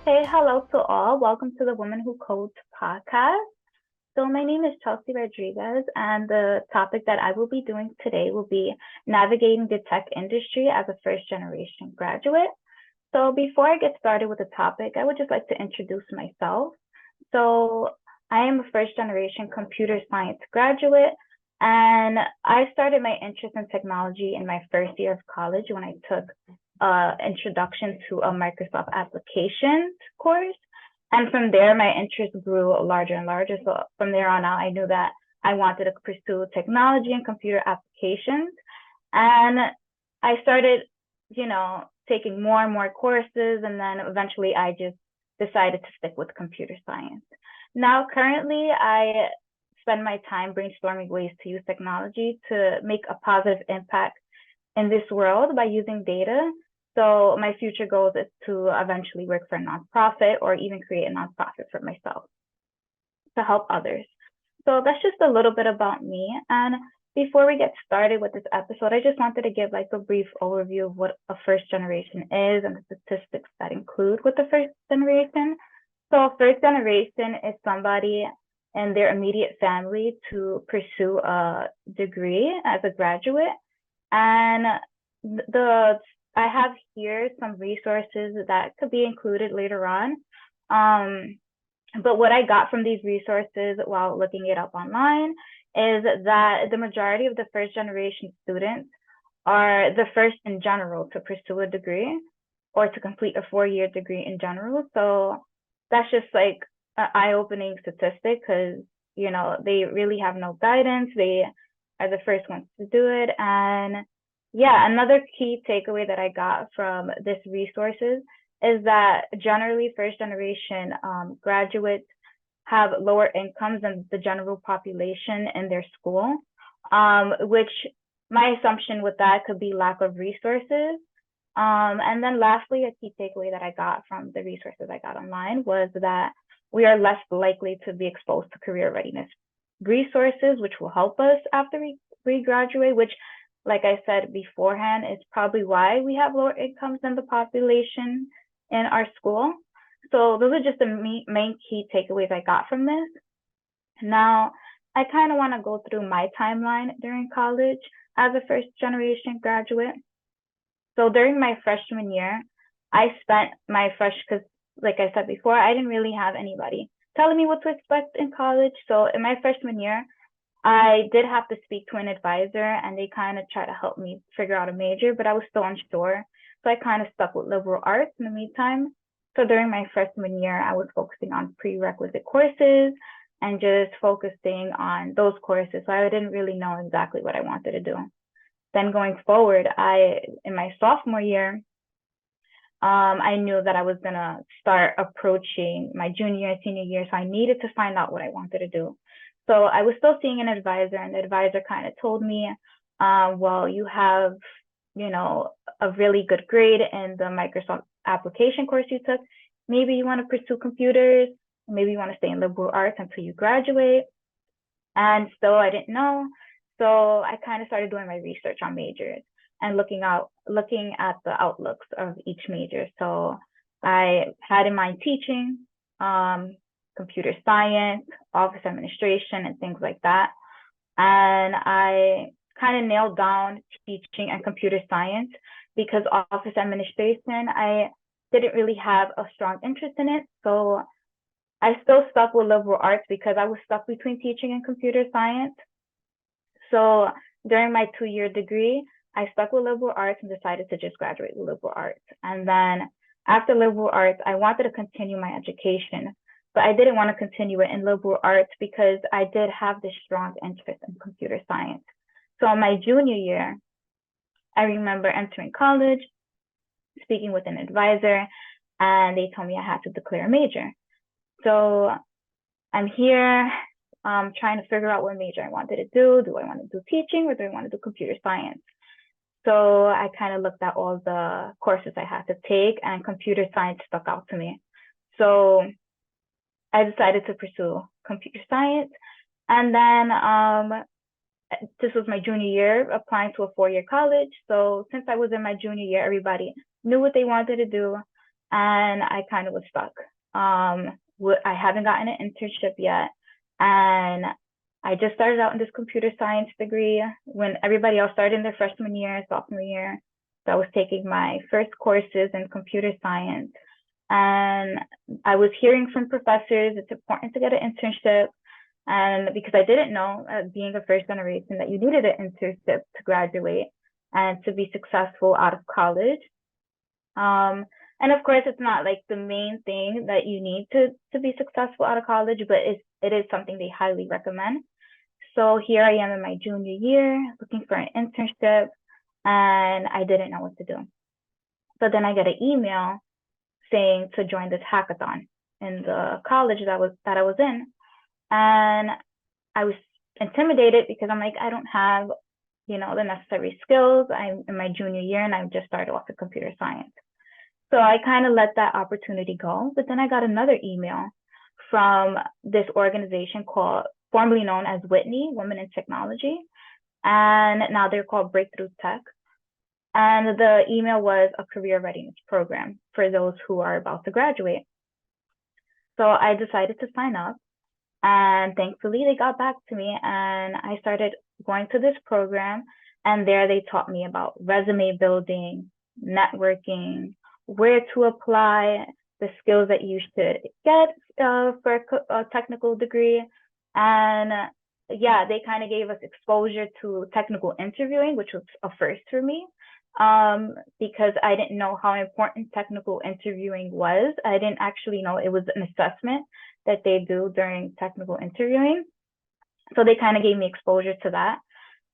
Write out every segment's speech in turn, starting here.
Hey, hello to all. Welcome to the Women Who Code podcast. So, my name is Chelsea Rodriguez, and the topic that I will be doing today will be navigating the tech industry as a first generation graduate. So, before I get started with the topic, I would just like to introduce myself. So, I am a first generation computer science graduate, and I started my interest in technology in my first year of college when I took introduction to a Microsoft applications course. And from there, my interest grew larger and larger. So from there on out, I knew that I wanted to pursue technology and computer applications. And I started, taking more and more courses. And then eventually I just decided to stick with computer science. Now, currently, I spend my time brainstorming ways to use technology to make a positive impact in this world by using data. So my future goal is to eventually work for a nonprofit or even create a nonprofit for myself to help others. So that's just a little bit about me. And before we get started with this episode, I just wanted to give like a brief overview of what a first generation is and the statistics that include with the first generation. So first generation is somebody in their immediate family to pursue a degree as a graduate. And the I have here some resources that could be included later on. But what I got from these resources while looking it up online is that the majority of the first generation students are the first in general to pursue a degree or to complete a 4-year degree in general. So that's just like an eye-opening statistic because, they really have no guidance. They are the first ones to do it. And yeah, another key takeaway that I got from this resources is that generally first generation graduates have lower incomes than the general population in their school, which my assumption with that could be lack of resources. And then lastly, a key takeaway that I got from the resources I got online was that we are less likely to be exposed to career readiness resources, which will help us after we graduate, which, like I said beforehand, is probably why we have lower incomes than the population in our school. So those are just the main key takeaways I got from this. Now, I kind of want to go through my timeline during college as a first generation graduate. So during my freshman year, I spent my because like I said before, I didn't really have anybody telling me what to expect in college. So in my freshman year, I did have to speak to an advisor and they kind of tried to help me figure out a major, but I was still unsure. So I kind of stuck with liberal arts in the meantime. So during my freshman year, I was focusing on prerequisite courses and just focusing on those courses. So I didn't really know exactly what I wanted to do. Then going forward, in my sophomore year, I knew that I was gonna start approaching my junior and senior year, so I needed to find out what I wanted to do. So I was still seeing an advisor, and the advisor kind of told me, well, you have, a really good grade in the Microsoft application course you took. Maybe you want to pursue computers, maybe you want to stay in liberal arts until you graduate. And still I didn't know. So I kind of started doing my research on majors and looking at the outlooks of each major. So I had in mind teaching, computer science, office administration, and things like that. And I kind of nailed down teaching and computer science because office administration, I didn't really have a strong interest in it. So I still stuck with liberal arts because I was stuck between teaching and computer science. So during my 2-year degree, I stuck with liberal arts and decided to just graduate with liberal arts. And then after liberal arts, I wanted to continue my education, but I didn't want to continue it in liberal arts because I did have this strong interest in computer science. So in my junior year, I remember entering college, speaking with an advisor, and they told me I had to declare a major. So I'm here trying to figure out what major I wanted to do. Do I want to do teaching or do I want to do computer science? So I kind of looked at all the courses I had to take and computer science stuck out to me. So I decided to pursue computer science. And then this was my junior year, applying to a 4-year college. So since I was in my junior year, everybody knew what they wanted to do. and I kind of was stuck. I haven't gotten an internship yet, and I just started out in this computer science degree when everybody else started in their freshman year, sophomore year. So I was taking my first courses in computer science, and I was hearing from professors it's important to get an internship. And because I didn't know, being a first generation, that you needed an internship to graduate and to be successful out of college. Um, and of course, it's not like the main thing that you need to be successful out of college, but it is something they highly recommend. So here I am in my junior year looking for an internship, and I didn't know what to do. So then I get an email saying to join this hackathon in the college that I was in. And I was intimidated because I'm like, I don't have, the necessary skills. I'm in my junior year and I just started off with computer science. So I kind of let that opportunity go. But then I got another email from this organization formerly known as Whitney, Women in Technology. And now they're called Breakthrough Tech. And the email was a career readiness program for those who are about to graduate. So I decided to sign up. And thankfully, they got back to me and I started going to this program. And there they taught me about resume building, networking, where to apply, the skills that you should get for a technical degree. And yeah, they kind of gave us exposure to technical interviewing, which was a first for me. Because I didn't know how important technical interviewing was. I didn't actually know it was an assessment that they do during technical interviewing. So they kind of gave me exposure to that.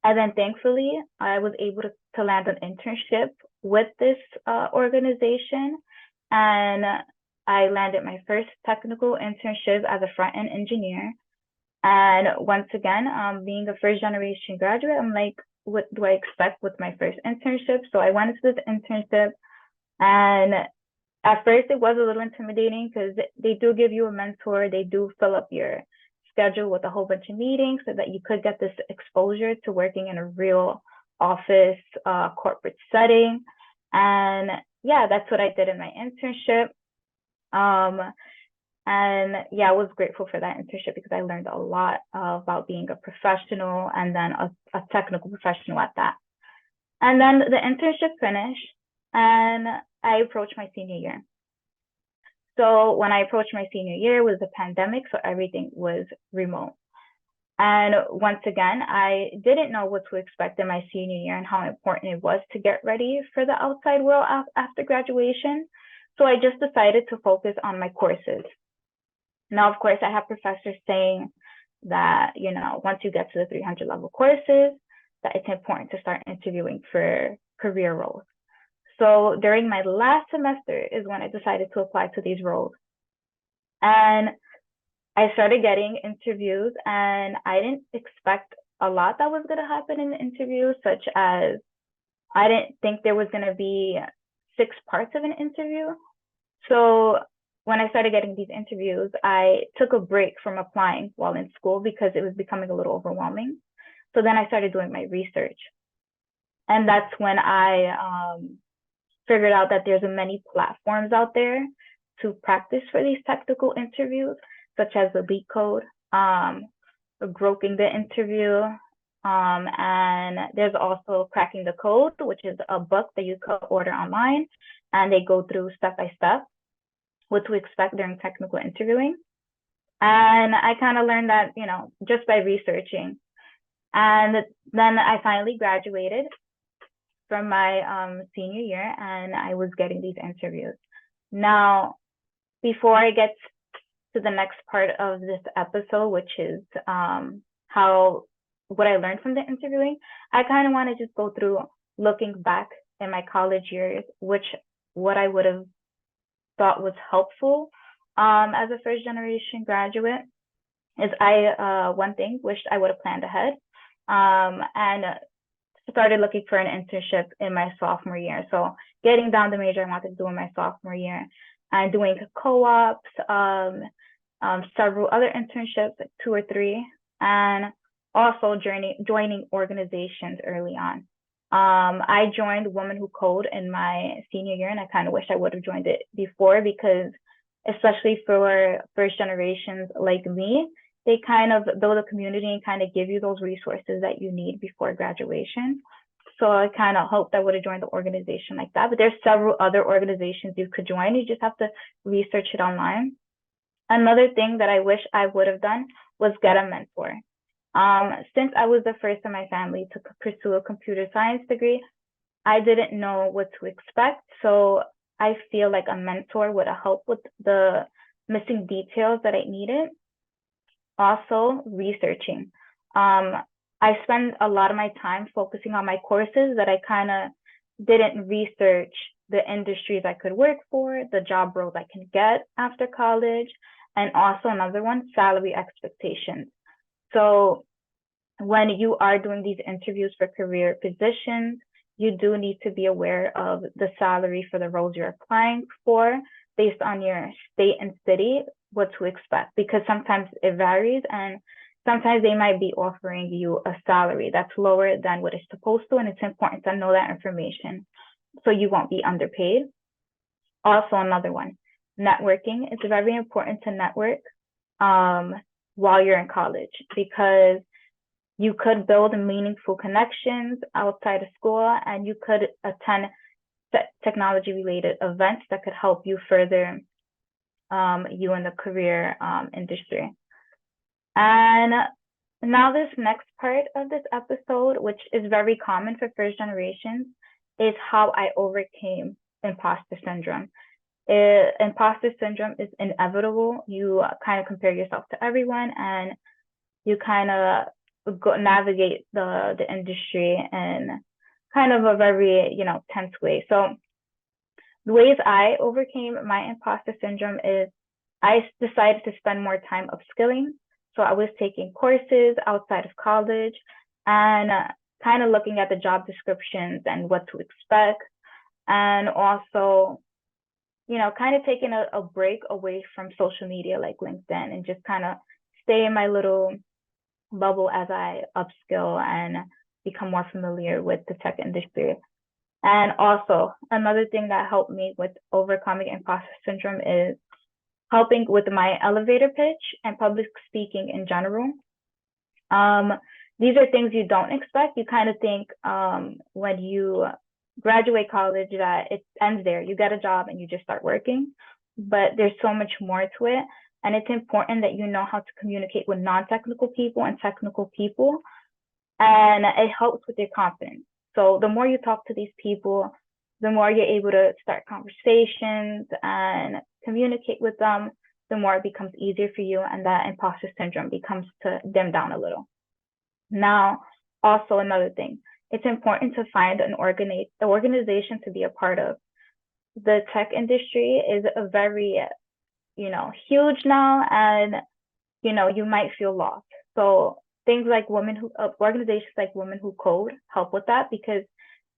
And then thankfully, I was able to land an internship with this organization. And I landed my first technical internship as a front-end engineer. And once again, being a first generation graduate, I'm like, what do I expect with my first internship? So I went into this internship, and at first it was a little intimidating because they do give you a mentor. They do fill up your schedule with a whole bunch of meetings so that you could get this exposure to working in a real office corporate setting. And yeah, that's what I did in my internship. And yeah, I was grateful for that internship because I learned a lot about being a professional and then a technical professional at that. And then the internship finished and I approached my senior year. So when I approached my senior year, it was a pandemic, so everything was remote. And once again, I didn't know what to expect in my senior year and how important it was to get ready for the outside world after graduation. So I just decided to focus on my courses. Now, of course, I have professors saying that, once you get to the 300 level courses, that it's important to start interviewing for career roles. So during my last semester is when I decided to apply to these roles. And I started getting interviews, and I didn't expect a lot that was going to happen in the interview, such as I didn't think there was going to be 6 parts of an interview. So when I started getting these interviews, I took a break from applying while in school because it was becoming a little overwhelming. So then I started doing my research. And that's when I figured out that there's many platforms out there to practice for these technical interviews, such as the LeetCode, Groping the Interview, and there's also Cracking the Code, which is a book that you could order online, and they go through step by step what to expect during technical interviewing. And I kind of learned that, just by researching. And then I finally graduated from my senior year, and I was getting these interviews. Now, before I get to the next part of this episode, which is what I learned from the interviewing, I kind of want to just go through looking back in my college years, what I would have thought was helpful as a first generation graduate is one thing wished I would have planned ahead and started looking for an internship in my sophomore year. So getting down the major I wanted to do in my sophomore year and doing co-ops, several other internships, like 2 or 3, and also joining organizations early on. I joined Women Who Code in my senior year, and I kind of wish I would have joined it before because, especially for first generations like me, they kind of build a community and kind of give you those resources that you need before graduation. So I kind of hoped I would have joined the organization like that. But there's several other organizations you could join. You just have to research it online. Another thing that I wish I would have done was get a mentor. Since I was the first in my family to pursue a computer science degree, I didn't know what to expect. So I feel like a mentor would have helped with the missing details that I needed. Also, researching. I spend a lot of my time focusing on my courses that I kind of didn't research the industries I could work for, the job roles I can get after college, and also another one, salary expectations. So when you are doing these interviews for career positions, you do need to be aware of the salary for the roles you're applying for based on your state and city, what to expect, because sometimes it varies and sometimes they might be offering you a salary that's lower than what it's supposed to, and it's important to know that information so you won't be underpaid. Also, another one, networking. It's very important to network while you're in college because you could build meaningful connections outside of school and you could attend technology related events that could help you further you in the career industry. And now this next part of this episode, which is very common for first generations, is how I overcame imposter syndrome. Imposter syndrome is inevitable. You kind of compare yourself to everyone and you kind of navigate the industry in kind of a very, tense way. So the ways I overcame my imposter syndrome is I decided to spend more time upskilling. So I was taking courses outside of college and kind of looking at the job descriptions and what to expect. And also, kind of taking a break away from social media like LinkedIn and just kind of stay in my little bubble as I upskill and become more familiar with the tech industry. And also, another thing that helped me with overcoming imposter syndrome is helping with my elevator pitch and public speaking in general. These are things you don't expect. You kind of think when you graduate college that it ends there. You get a job and you just start working. But there's so much more to it. And it's important that you know how to communicate with non-technical people and technical people. And it helps with your confidence. So the more you talk to these people, the more you're able to start conversations and communicate with them, the more it becomes easier for you and that imposter syndrome becomes to dim down a little. Now, also another thing, it's important to find an organization to be a part of. The tech industry is a very, huge now, and, you might feel lost. So things like organizations like Women Who Code help with that because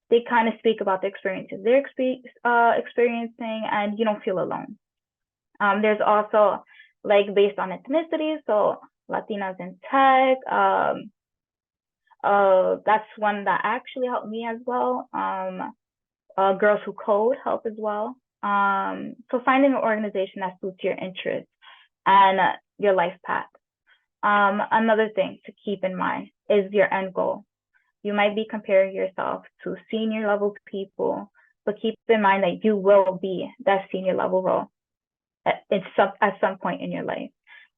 they kind of speak about the experiences they're experiencing and you don't feel alone. There's also like based on ethnicity, so Latinas in tech, that's one that actually helped me as well. Girls Who Code help as well. So finding an organization that suits your interests and your life path. Another thing to keep in mind is your end goal. You might be comparing yourself to senior level people, but keep in mind that you will be that senior level role at some point in your life.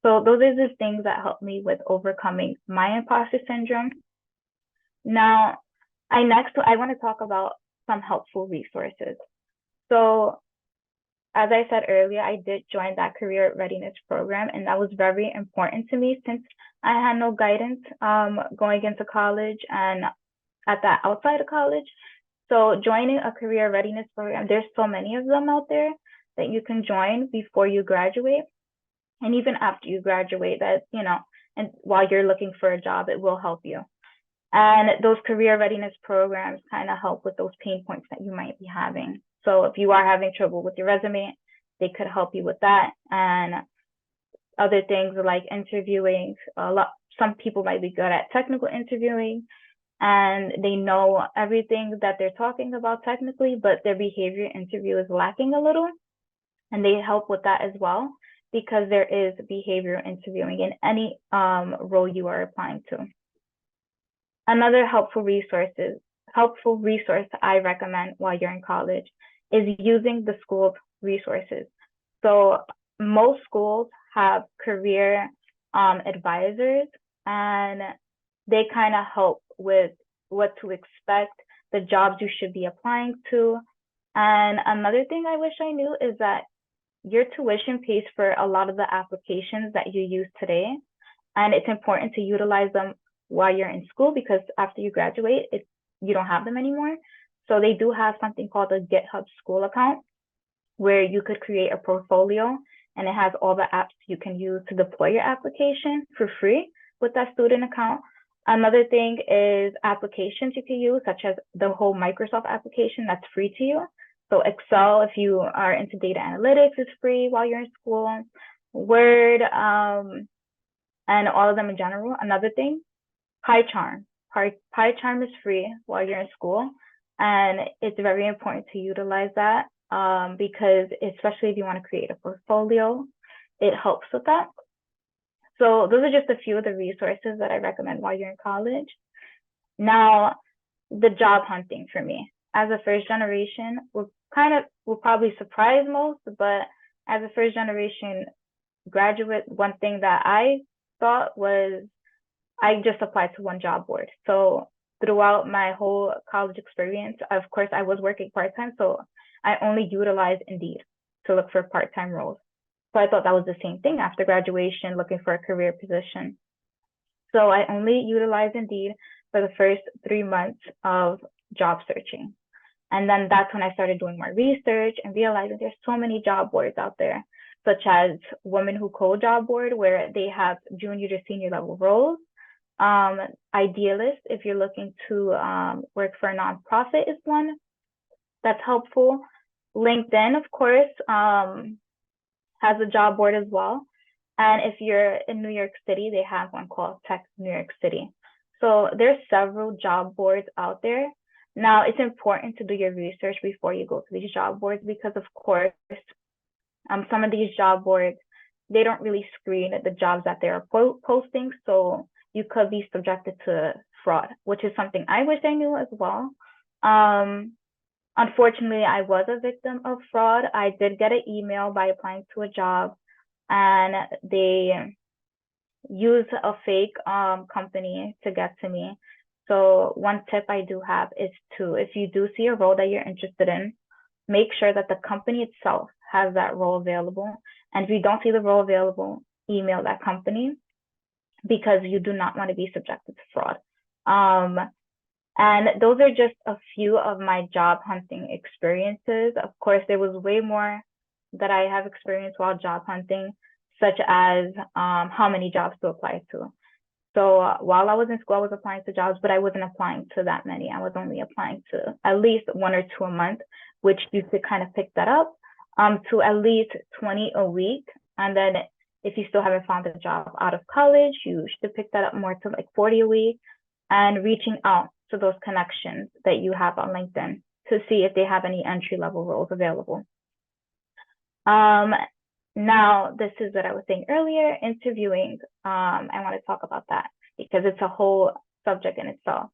So those are the things that helped me with overcoming my imposter syndrome. Now, I want to talk about some helpful resources. So as I said earlier, I did join that career readiness program, and that was very important to me since I had no guidance going into college and at that outside of college. So joining a career readiness program, there's so many of them out there that you can join before you graduate. And even after you graduate, that, and while you're looking for a job, it will help you. And those career readiness programs kind of help with those pain points that you might be having. So if you are having trouble with your resume, they could help you with that. And other things like interviewing, some people might be good at technical interviewing. and they know everything that they're talking about technically, but their behavior interview is lacking a little, and they help with that as well because there is behavioral interviewing in any role you are applying to. Another helpful resource I recommend while you're in college is using the school's resources. So most schools have career advisors, and they kind of help with what to expect, the jobs you should be applying to. And another thing I wish I knew is that your tuition pays for a lot of the applications that you use today, and it's important to utilize them while you're in school because after you graduate, you don't have them anymore. So they do have something called a GitHub School account where you could create a portfolio, and it has all the apps you can use to deploy your application for free with that student account. Another thing is applications you can use, such as the whole Microsoft application that's free to you. So Excel, if you are into data analytics, is free while you're in school. Word, and all of them in general. Another thing, PyCharm. PyCharm is free while you're in school, and it's very important to utilize that because especially if you want to create a portfolio, it helps with that. So those are just a few of the resources that I recommend while you're in college. Now, the job hunting for me as a first generation will probably surprise most, but as a first generation graduate, one thing that I thought was I just applied to one job board. So throughout my whole college experience, of course, I was working part-time, so I only utilized Indeed to look for part-time roles. So I thought that was the same thing after graduation, looking for a career position. So I only utilized Indeed for the first 3 months of job searching. And then that's when I started doing more research and realizing there's so many job boards out there, such as Women Who Code job board, where they have junior to senior level roles. Idealist, if you're looking to work for a nonprofit, is one that's helpful. LinkedIn, of course, has a job board as well. And if you're in New York City, they have one called Tech New York City. So there's several job boards out there. Now, it's important to do your research before you go to these job boards because, of course, some of these job boards, they don't really screen the jobs that they're posting. So you could be subjected to fraud, which is something I wish I knew as well. Unfortunately, I was a victim of fraud. I did get an email by applying to a job, and they used a fake company to get to me. So one tip I do have is if you do see a role that you're interested in, make sure that the company itself has that role available. And if you don't see the role available, email that company because you do not want to be subjected to fraud. And those are just a few of my job hunting experiences. Of course, there was way more that I have experienced while job hunting, such as how many jobs to apply to. So while I was in school, I was applying to jobs, but I wasn't applying to that many. I was only applying to at least 1 or 2 a month, which you could kind of pick that up to at least 20 a week. And then if you still haven't found a job out of college, you should pick that up more to like 40 a week, and reaching out to those connections that you have on LinkedIn to see if they have any entry-level roles available. Now, this is what I was saying earlier, interviewing. I want to talk about that because it's a whole subject in itself.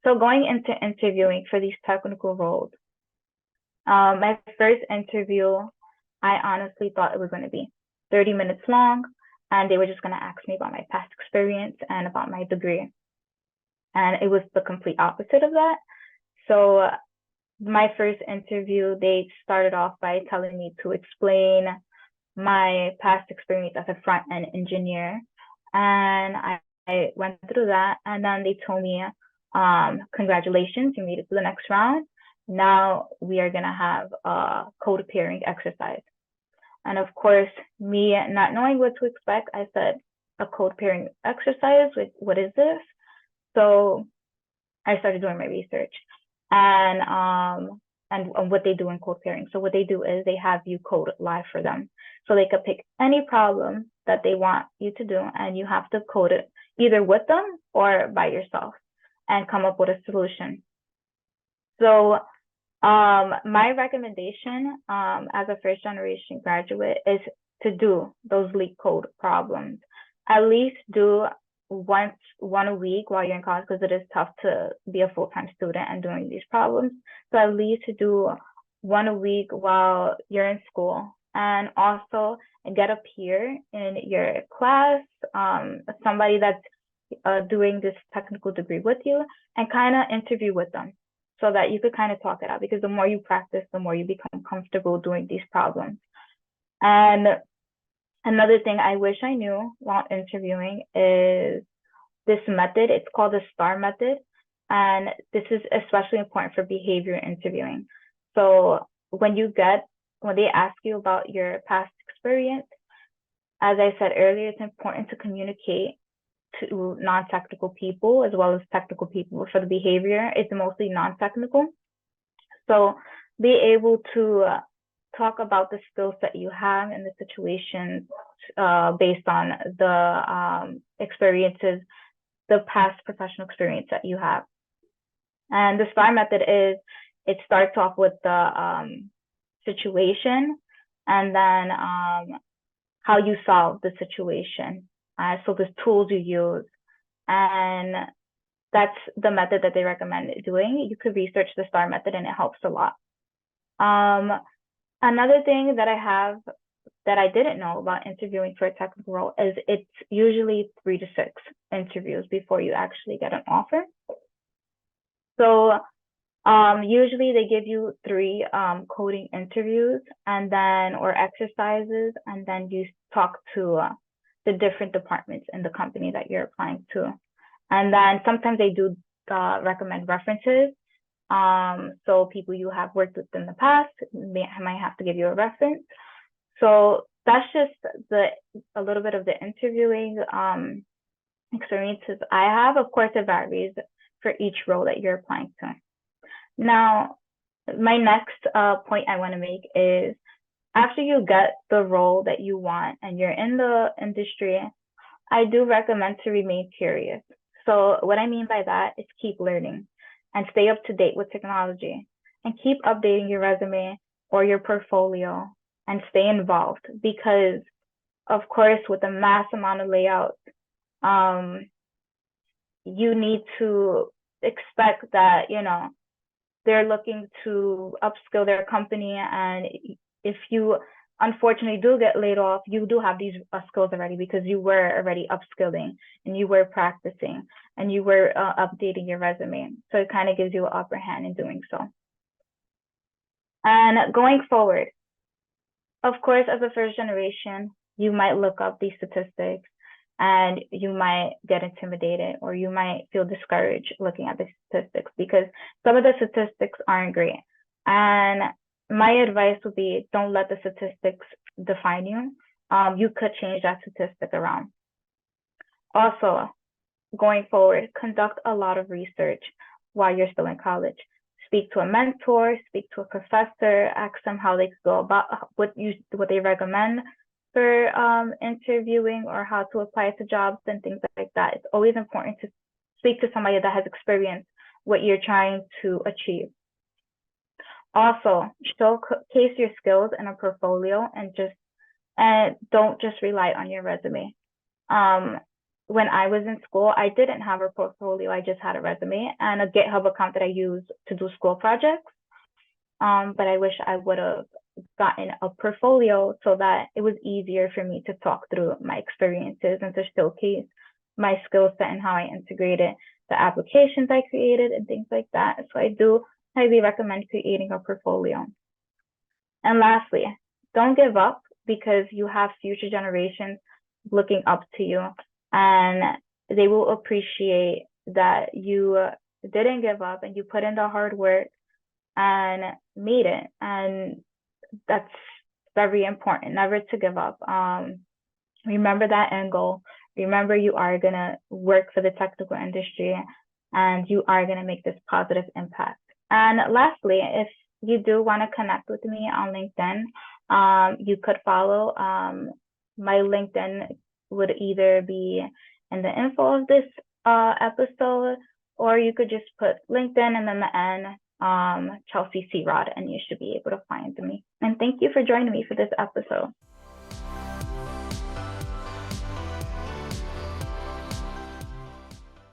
So going into interviewing for these technical roles, my first interview, I honestly thought it was going to be 30 minutes long, and they were just going to ask me about my past experience and about my degree. And it was the complete opposite of that. So my first interview, they started off by telling me to explain my past experience as a front-end engineer. And I went through that, and then they told me, congratulations, you made it to the next round. Now we are gonna have a code pairing exercise. And of course, me not knowing what to expect, I said, a code pairing exercise, what is this? So I started doing my research and what they do in code pairing. So what they do is they have you code live for them. So they could pick any problem that they want you to do, and you have to code it either with them or by yourself. and come up with a solution. So my recommendation as a first generation graduate is to do those LeetCode problems. At least do one a week while you're in college, because it is tough to be a full-time student and doing these problems. So at least do one a week while you're in school, and also get a peer in your class, somebody that's doing this technical degree with you, and kind of interview with them so that you could kind of talk it out, because the more you practice, the more you become comfortable doing these problems. And another thing I wish I knew while interviewing is this method. It's called the STAR method. And this is especially important for behavior interviewing. So when they ask you about your past experience, as I said earlier, it's important to communicate to non-technical people as well as technical people. For the behavior, it's mostly non-technical. So be able to talk about the skills that you have in the situation based on the experiences, the past professional experience that you have. And the STAR method it starts off with the situation, and then how you solve the situation. So the tools you use, and that's the method that they recommend doing. You could research the STAR method, and it helps a lot. Another thing that I have that I didn't know about interviewing for a technical role is it's usually 3 to 6 interviews before you actually get an offer. So usually they give you 3 coding interviews or exercises, and then you talk to the different departments in the company that you're applying to. And then sometimes they do recommend references. So people you have worked with in the past might have to give you a reference. So that's just a little bit of the interviewing experiences I have. Of course, it varies for each role that you're applying to. Now, my next point I want to make is, after you get the role that you want and you're in the industry, I do recommend to remain curious. So what I mean by that is keep learning and stay up to date with technology, and keep updating your resume or your portfolio, and stay involved, because of course, with a mass amount of layouts, you need to expect that, they're looking to upskill their company. And if you unfortunately do get laid off, you do have these skills already, because you were already upskilling and you were practicing and you were updating your resume. So it kind of gives you an upper hand in doing so. And going forward, of course, as a first generation, you might look up these statistics and you might get intimidated, or you might feel discouraged looking at the statistics, because some of the statistics aren't great. And my advice would be, don't let the statistics define you. You could change that statistic around. Also, going forward, conduct a lot of research while you're still in college. Speak to a mentor, speak to a professor, ask them how they go about what they recommend for interviewing, or how to apply to jobs and things like that. It's always important to speak to somebody that has experienced what you're trying to achieve. Also, showcase your skills in a portfolio, and don't just rely on your resume. When I was in school, I didn't have a portfolio. I just had a resume and a GitHub account that I used to do school projects. But I wish I would have gotten a portfolio so that it was easier for me to talk through my experiences and to showcase my skill set and how I integrated the applications I created and things like that. So I do highly recommend creating a portfolio. And lastly, don't give up, because you have future generations looking up to you, and they will appreciate that you didn't give up and you put in the hard work and made it. And that's very important, never to give up. Remember that end goal. Remember, you are going to work for the technical industry, and you are going to make this positive impact. And lastly, if you do want to connect with me on LinkedIn, you could follow. My LinkedIn would either be in the info of this episode, or you could just put LinkedIn and then the N, Chelsea C. Rod, and you should be able to find me. And thank you for joining me for this episode.